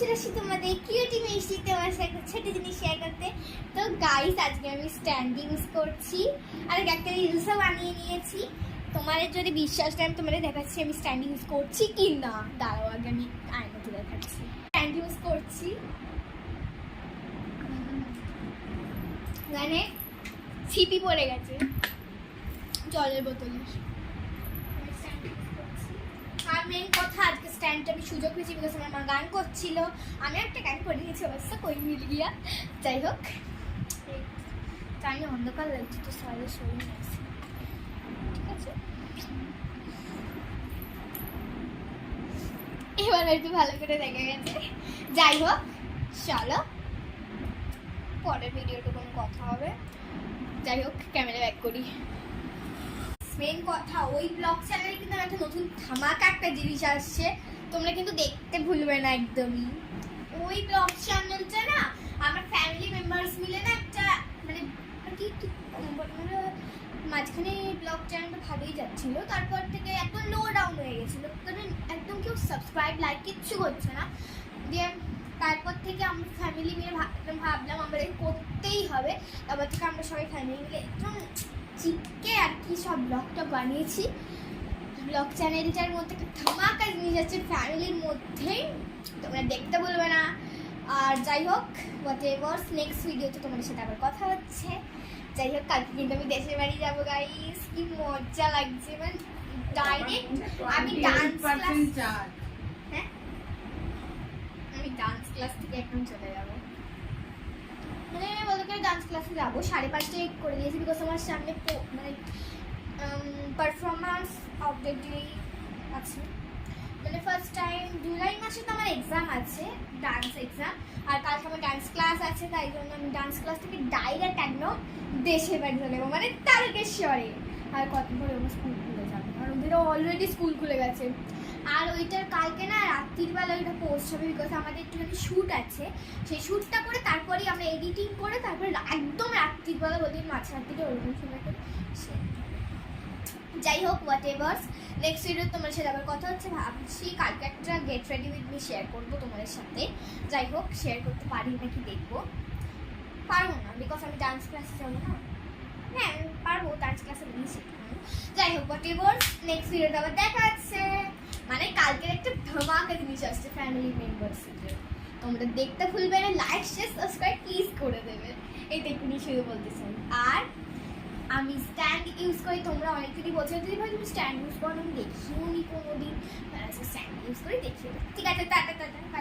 চলে আসছি তোমাদের কিউটি মিষ্টি তোমার সাথে একটা ছোট জিনিস শেয়ার করতে। তো গাইস, আজকে আমি স্ট্যান্ড ইউজ করছি আর একটা রিলসও বানিয়ে নিয়েছি। তোমাদের যদি বিশ্বাস না, আমি তোমাদের দেখাচ্ছি আমি স্ট্যান্ড ইউজ করছি কি না। দাঁড়াও, আগে আমি আয়নাতে দেখাচ্ছি। স্ট্যান্ড ইউজ করছি, মানে ছিপি পড়ে গেছে জলের বোতলে। আর মেন কথা, আজকে স্ট্যান্ডটা আমি সুযোগ পেয়েছি বিকজ আমার মা গান করছিল, আমি একটা গান করে নিয়েছি, অবশ্য কই মিল গিয়া। যাই হোক, তাই না অন্ধকার লাগছে তো সবাই শরীর আছে, ঠিক আছে। এবার হয়তো ভালো করে দেখা গেছে। যাই হোক, চলো পরের ভিডিওতে কোনো কথা হবে। যাই হোক, ক্যামেরা ব্যাক করি। মেন কথা, ওই ব্লগ চ্যানেলে কিন্তু একটা নতুন ধামাকা একটা জিনিস আসছে, তোমরা কিন্তু দেখতে ভুলবে না একদমই। ওই ব্লগ চ্যানেলটা না আমার ফ্যামিলি মেম্বার্স মিলে না একটা মানে কি মাঝখানে ব্লগ চ্যানেলটা ভালোই যাচ্ছিল, তারপর থেকে একদম লো ডাউন হয়ে গেছিলো, কারণ একদম কেউ সাবস্ক্রাইব লাইক কিচ্ছু করছে না। দিয়ে তারপর থেকে আমরা ফ্যামিলি মিলে ভাবলাম আমাদের করতেই হবে। তারপর থেকে আমরা সবাই ফ্যামিলি মিলে একদম চিপকে আর কি সব ব্লগটা বানিয়েছি। ব্লগ চ্যানেলটার মধ্যে একটা ধামাকা জিনিস আছে ফ্যামিলির মধ্যেই, তোমরা দেখতে বলবে না। আর যাই হোক, হোয়াট এভার, নেক্সট ভিডিওতে তোমাদের সাথে আবার কথা হচ্ছে। যাই হোক, কালকে কিন্তু আমি দেশের বাড়ি যাবো গাইস, কি মজা লাগছে। মানে ডাইরেক্ট আমি ডান্স ক্লাস, হ্যাঁ আমি ডান্স ক্লাস থেকে একদম চলে যাবো, মানে বলতে গেলে ডান্স ক্লাসে যাবো 5:30 করে দিয়েছি বিকজ আমার সামনে মানে পারফরমেন্স অফ দ্য ডে আছে। মানে ফার্স্ট টাইম জুলাই মাসে তো আমার এক্সাম আছে, ডান্স এক্সাম, আর কালকে আমার ডান্স ক্লাস আছে, তাই জন্য আমি ডান্স ক্লাস থেকে ডাইরেক্ট একদম দেশের বাড়ি চলে যাবো, মানে তারকেশ্বরে। আর কত করে ওর স্কুল খুলে যাবে, আর ওদেরও অলরেডি স্কুল খুলে গেছে। আর ওইটার কালকে না রাত্রির বেলা ওইটা পোস্ট হবে বিকজ আমাদের একটুখানি শ্যুট আছে, সেই শ্যুটটা করে তারপরেই আমরা এডিটিং করে তারপরে একদম রাত্রির বেলা ওদের মাঝরাত্রিতে ওরকম সময় করে। যাই হোক, হোয়াট এভার, নেক্সট ভিডিও তোমার সাথে আবার কথা হচ্ছে। ভাবছি কালকে একটা get ready with me share করবো তোমাদের সাথে। যাই হোক, শেয়ার করতে পারি নাকি দেখবো, পারবো না বিকজ আমি ডান্স ক্লাসে যাবো না। হ্যাঁ পারবো, ডান্স ক্লাসে নিয়ে শিখবো। যাই হোক, হোয়াট এভার, নেক্সট ভিডিওটা আবার দেখা যাচ্ছে। মানে কালকের একটা ধামাকা জিনিস আসছে ফ্যামিলি মেম্বার্সদের, তোমরা দেখতে ভুলবে না। লাইক শেয়ার সাবস্ক্রাইব প্লিজ করে দেবে, এইটা একটু শুরু বলতে চাই। আর আমি স্ট্যান্ড ইউজ করি, তোমরা অনেকদিনই বলছো যদি ভাই তুমি স্ট্যান্ড ইউজ করো, আমি দেখিও নি কোনোদিন, স্ট্যান্ড ইউজ করি দেখিও। ঠিক আছে, টাটা টাটা।